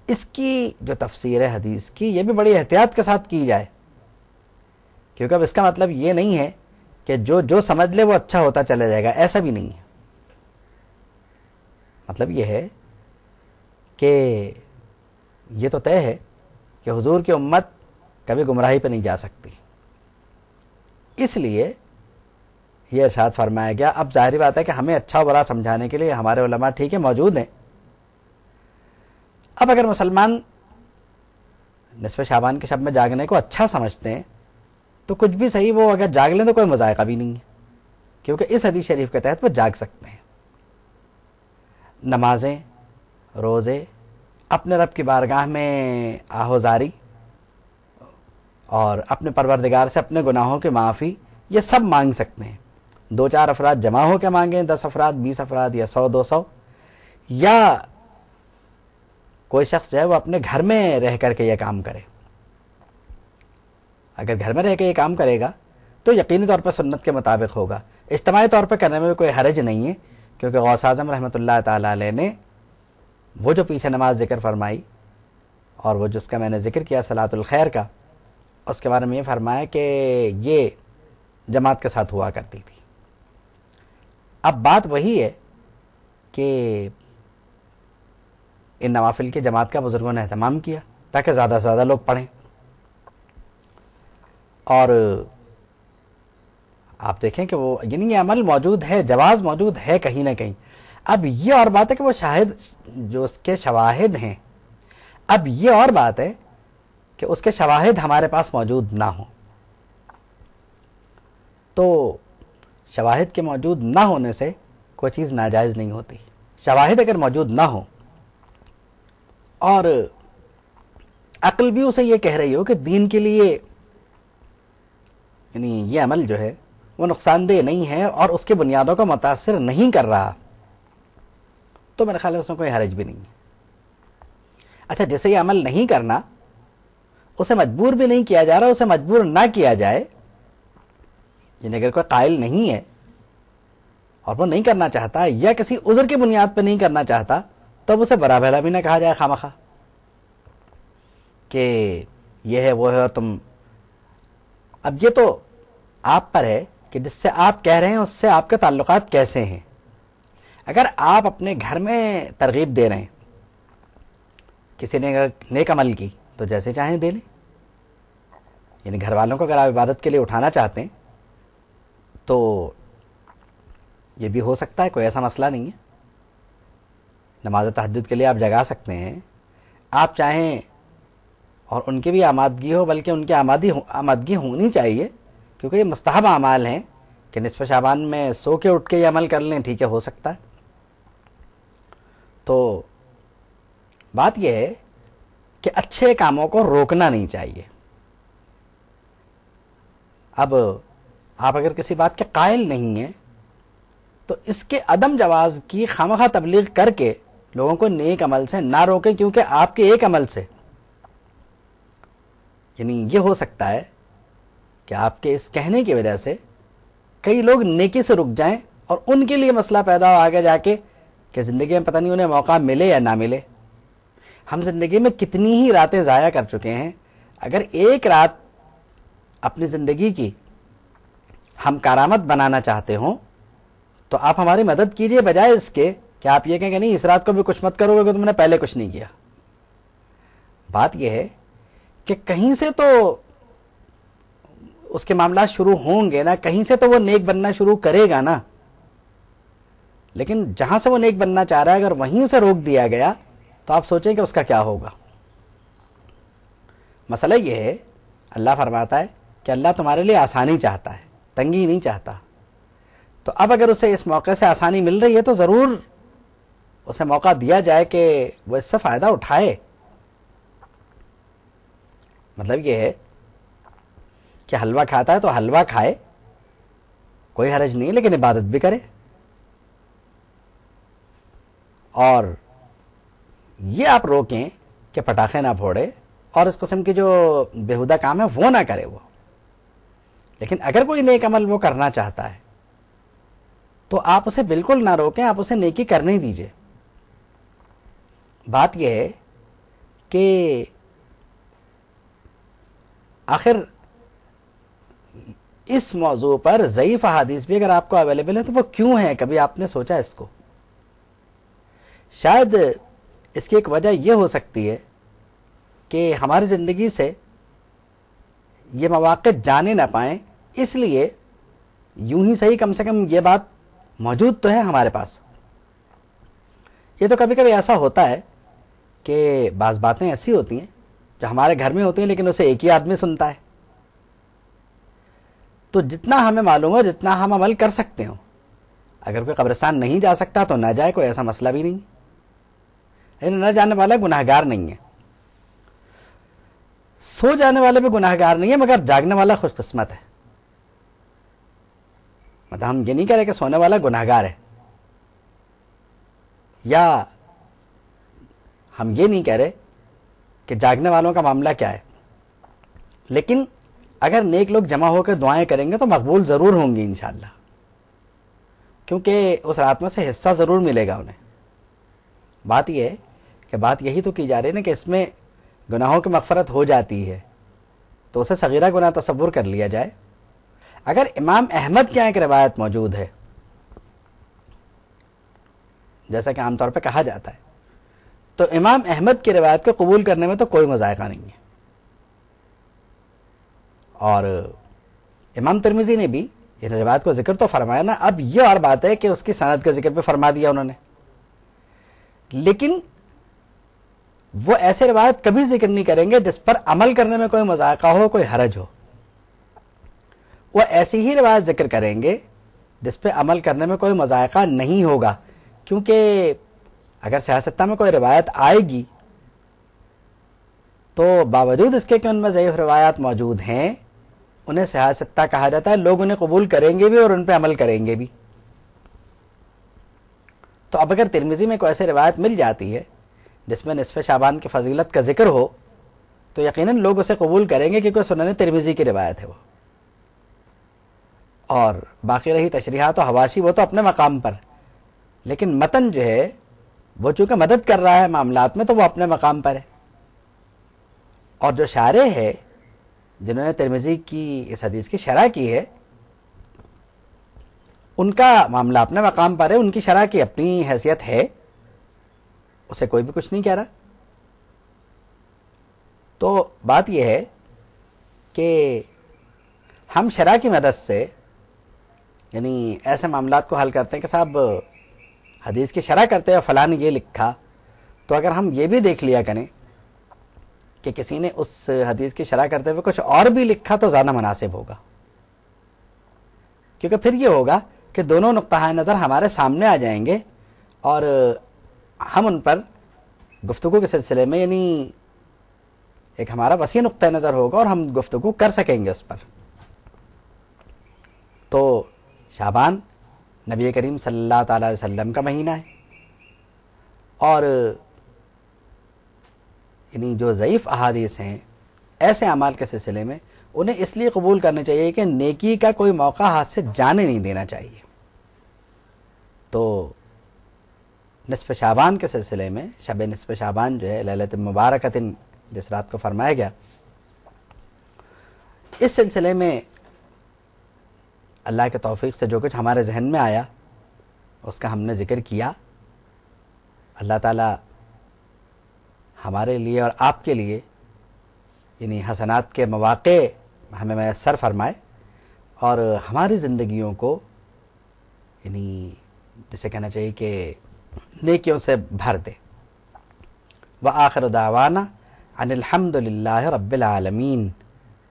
اس کی جو تفسیر ہے حدیث کی یہ بھی بڑی احتیاط کے ساتھ کی جائے، کیونکہ اب اس کا مطلب یہ نہیں ہے کہ جو سمجھ لے وہ اچھا ہوتا چلا جائے گا، ایسا بھی نہیں ہے۔ مطلب یہ ہے کہ یہ تو طے ہے کہ حضور کی امت کبھی گمراہی پہ نہیں جا سکتی، اس لیے یہ ارشاد فرمایا گیا۔ اب ظاہری بات ہے کہ ہمیں اچھا و برا سمجھانے کے لیے ہمارے علماء ٹھیک ہے موجود ہیں۔ اب اگر مسلمان نصف شعبان کے شب میں جاگنے کو اچھا سمجھتے ہیں تو کچھ بھی صحیح، وہ اگر جاگ لیں تو کوئی مذائقہ بھی نہیں ہے، کیونکہ اس حدیث شریف کے تحت وہ جاگ سکتے ہیں۔ نمازیں، روزے، اپنے رب کی بارگاہ میں آہوزاری اور اپنے پروردگار سے اپنے گناہوں کی معافی، یہ سب مانگ سکتے ہیں۔ 2-4 افراد جمع ہو کے مانگیں، 10 افراد، 20 افراد یا 100-200، یا کوئی شخص جو ہے وہ اپنے گھر میں رہ کر کے یہ کام کرے۔ اگر گھر میں رہ کے یہ کام کرے گا تو یقینی طور پر سنت کے مطابق ہوگا۔ اجتماعی طور پر کرنے میں کوئی حرج نہیں ہے، کیونکہ غوث اعظم رحمۃ اللہ تعالیٰ علیہ نے وہ جو پیچھے نماز ذکر فرمائی اور وہ جس کا میں نے ذکر کیا صلاۃ الخیر کا، اس کے بارے میں یہ فرمایا کہ یہ جماعت کے ساتھ ہوا کرتی تھی۔ اب بات وہی ہے کہ ان نوافل کی جماعت کا بزرگوں نے اہتمام کیا تاکہ زیادہ سے زیادہ لوگ پڑھیں، اور آپ دیکھیں کہ وہ یعنی یہ عمل موجود ہے، جواز موجود ہے کہیں نہ کہیں۔ اب یہ اور بات ہے کہ وہ شاہد جو اس کے شواہد ہیں، اب یہ اور بات ہے کہ اس کے شواہد ہمارے پاس موجود نہ ہوں، تو شواہد کے موجود نہ ہونے سے کوئی چیز ناجائز نہیں ہوتی۔ شواہد اگر موجود نہ ہوں اور عقل بھی اسے یہ کہہ رہی ہو کہ دین کے لیے یعنی یہ عمل جو ہے وہ نقصان دہ نہیں ہے اور اس کے بنیادوں کو متاثر نہیں کر رہا، تو میرے خیال میں اس میں کوئی حرج بھی نہیں ہے۔ اچھا، جیسے یہ عمل نہیں کرنا، اسے مجبور بھی نہیں کیا جا رہا، اسے مجبور نہ کیا جائے، یعنی اگر کوئی قائل نہیں ہے اور وہ نہیں کرنا چاہتا یا کسی عذر کی بنیاد پہ نہیں کرنا چاہتا، تو اب اسے برا بھلا بھی نہ کہا جائے خامخواہ کہ یہ ہے وہ ہے، اور تم، اب یہ تو آپ پر ہے کہ جس سے آپ کہہ رہے ہیں اس سے آپ کے تعلقات کیسے ہیں۔ اگر آپ اپنے گھر میں ترغیب دے رہے ہیں کسی نے نیک عمل کی تو جیسے چاہیں دے لیں، یعنی گھر والوں کو اگر آپ عبادت کے لیے اٹھانا چاہتے ہیں تو یہ بھی ہو سکتا ہے، کوئی ایسا مسئلہ نہیں ہے۔ نماز تہجد کے لیے آپ جگا سکتے ہیں، آپ چاہیں اور ان کی بھی آمادگی ہو، بلکہ ان کی آمادگی ہونی چاہیے، کیونکہ یہ مستحب اعمال ہیں کہ نصف شعبان میں سو کے اٹھ کے یہ عمل کر لیں، ٹھیک ہے، ہو سکتا ہے۔ تو بات یہ ہے کہ اچھے کاموں کو روکنا نہیں چاہیے۔ اب آپ اگر کسی بات کے قائل نہیں ہیں تو اس کے عدم جواز کی خامخواہ تبلیغ کر کے لوگوں کو نیک عمل سے نہ روکیں، کیونکہ آپ کے ایک عمل سے یعنی یہ ہو سکتا ہے کہ آپ کے اس کہنے کی وجہ سے کئی لوگ نیکی سے رک جائیں اور ان کے لیے مسئلہ پیدا ہو آگے جا کے کہ زندگی میں پتہ نہیں انہیں موقع ملے یا نہ ملے۔ ہم زندگی میں کتنی ہی راتیں ضائع کر چکے ہیں، اگر ایک رات اپنی زندگی کی ہم کارآمد بنانا چاہتے ہوں تو آپ ہماری مدد کیجئے، بجائے اس کے کہ آپ یہ کہیں کہ نہیں اس رات کو بھی کچھ مت کرو گے کہ تم نے پہلے کچھ نہیں کیا۔ بات یہ ہے کہ کہیں سے تو اس کے معاملات شروع ہوں گے نا، کہیں سے تو وہ نیک بننا شروع کرے گا نا، لیکن جہاں سے وہ نیک بننا چاہ رہا ہے اگر وہیں اسے روک دیا گیا تو آپ سوچیں کہ اس کا کیا ہوگا۔ مسئلہ یہ ہے، اللہ فرماتا ہے کہ اللہ تمہارے لیے آسانی چاہتا ہے، تنگی نہیں چاہتا، تو اب اگر اسے اس موقع سے آسانی مل رہی ہے تو ضرور اسے موقع دیا جائے کہ وہ اس سے فائدہ اٹھائے۔ مطلب یہ ہے کہ حلوہ کھاتا ہے تو حلوہ کھائے، کوئی حرج نہیں، لیکن عبادت بھی کرے۔ اور یہ آپ روکیں کہ پٹاخے نہ پھوڑے اور اس قسم کی جو بیہودہ کام ہے وہ نہ کرے وہ، لیکن اگر کوئی نیک عمل وہ کرنا چاہتا ہے تو آپ اسے بالکل نہ روکیں، آپ اسے نیکی کرنے دیجئے۔ بات یہ ہے کہ آخر اس موضوع پر ضعیف احادیث بھی اگر آپ کو اویلیبل ہے تو وہ کیوں ہیں؟ کبھی آپ نے سوچا اس کو؟ شاید اس کی ایک وجہ یہ ہو سکتی ہے کہ ہماری زندگی سے یہ مواقع جانے نہ پائیں، اس لیے یوں ہی صحیح کم سے کم یہ بات موجود تو ہے ہمارے پاس۔ یہ تو کبھی کبھی ایسا ہوتا ہے کہ بعض باتیں ایسی ہوتی ہیں جو ہمارے گھر میں ہوتی ہیں لیکن اسے ایک ہی آدمی سنتا ہے، تو جتنا ہمیں معلوم ہو، جتنا ہم عمل کر سکتے ہوں، اگر کوئی قبرستان نہیں جا سکتا تو نہ جائے، کوئی ایسا مسئلہ بھی نہیں، یعنی نہ جانے والا گناہگار نہیں ہے، سو جانے والے بھی گناہگار نہیں ہے، مگر جاگنے والا خوش قسمت ہے۔ مطلب ہم یہ نہیں کہہ رہے کہ سونے والا گناہگار ہے، یا ہم یہ نہیں کہہ رہے کہ جاگنے والوں کا معاملہ کیا ہے، لیکن اگر نیک لوگ جمع ہو کے دعائیں کریں گے تو مقبول ضرور ہوں گی انشاءاللہ، کیونکہ اس رات میں سے حصہ ضرور ملے گا انہیں۔ بات یہ ہے کہ بات یہی تو کی جا رہی ہے نا کہ اس میں گناہوں کی مغفرت ہو جاتی ہے تو اسے صغیرہ گناہ تصور کر لیا جائے۔ اگر امام احمد کی ایک روایت موجود ہے، جیسا کہ عام طور پہ کہا جاتا ہے، تو امام احمد کی روایت کو قبول کرنے میں تو کوئی مذائقہ نہیں ہے۔ اور امام ترمذی نے بھی یہ روایت کو ذکر تو فرمایا نا، اب یہ اور بات ہے کہ اس کی سند کا ذکر بھی فرما دیا انہوں نے، لیکن وہ ایسے روایت کبھی ذکر نہیں کریں گے جس پر عمل کرنے میں کوئی مذائقہ ہو، کوئی حرج ہو۔ وہ ایسی ہی روایت ذکر کریں گے جس پہ عمل کرنے میں کوئی مذائقہ نہیں ہوگا، کیونکہ اگر سیاستہ میں کوئی روایت آئے گی تو باوجود اس کے کہ ان میں ضعیف روایات موجود ہیں، انہیں سیاستہ کہا جاتا ہے، لوگ انہیں قبول کریں گے بھی اور ان پہ عمل کریں گے بھی۔ تو اب اگر ترمذی میں کوئی ایسی روایت مل جاتی ہے جس میں نصف شعبان کی فضیلت کا ذکر ہو تو یقیناً لوگ اسے قبول کریں گے، کیونکہ سنن ترمذی کی روایت ہے وہ۔ اور باقی رہی تشریحات و حواشی، وہ تو اپنے مقام پر، لیکن متن جو ہے وہ چونکہ مدد کر رہا ہے معاملات میں تو وہ اپنے مقام پر ہے۔ اور جو شارح ہے جنہوں نے ترمذی کی اس حدیث کی شرح کی ہے، ان کا معاملہ اپنے مقام پر ہے، ان کی شرح کی اپنی حیثیت ہے، اسے کوئی بھی کچھ نہیں کہہ رہا۔ تو بات یہ ہے کہ ہم شرح کی مدد سے یعنی ایسے معاملات کو حل کرتے ہیں کہ صاحب حدیث کی شرح کرتے ہیں فلاں نے یہ لکھا، تو اگر ہم یہ بھی دیکھ لیا کریں کہ کسی نے اس حدیث کی شرح کرتے ہوئے کچھ اور بھی لکھا تو زیادہ مناسب ہوگا، کیونکہ پھر یہ ہوگا کہ دونوں نقطہ نظر ہمارے سامنے آ جائیں گے اور ہم ان پر گفتگو کے سلسلے میں یعنی ایک ہمارا وسیع نقطہ نظر ہوگا اور ہم گفتگو کر سکیں گے اس پر۔ تو شعبان نبی کریم صلی اللہ تعالی علیہ وسلم کا مہینہ ہے، اور یعنی جو ضعیف احادیث ہیں ایسے اعمال کے سلسلے میں انہیں اس لیے قبول کرنے چاہیے کہ نیکی کا کوئی موقع ہاتھ سے جانے نہیں دینا چاہیے۔ تو نصف شعبان کے سلسلے میں، شب نصف شعبان جو ہے لیلۃ مبارکۃ جس رات کو فرمایا گیا، اس سلسلے میں اللہ کے توفیق سے جو کچھ ہمارے ذہن میں آیا اس کا ہم نے ذکر کیا۔ اللہ تعالیٰ ہمارے لیے اور آپ کے لیے یعنی حسنات کے مواقع ہمیں میسر فرمائے اور ہماری زندگیوں کو یعنی جسے کہنا چاہیے کہ نیکیوں سے بھر دے۔ وآخر دعوانا ان الحمد للہ رب العالمین۔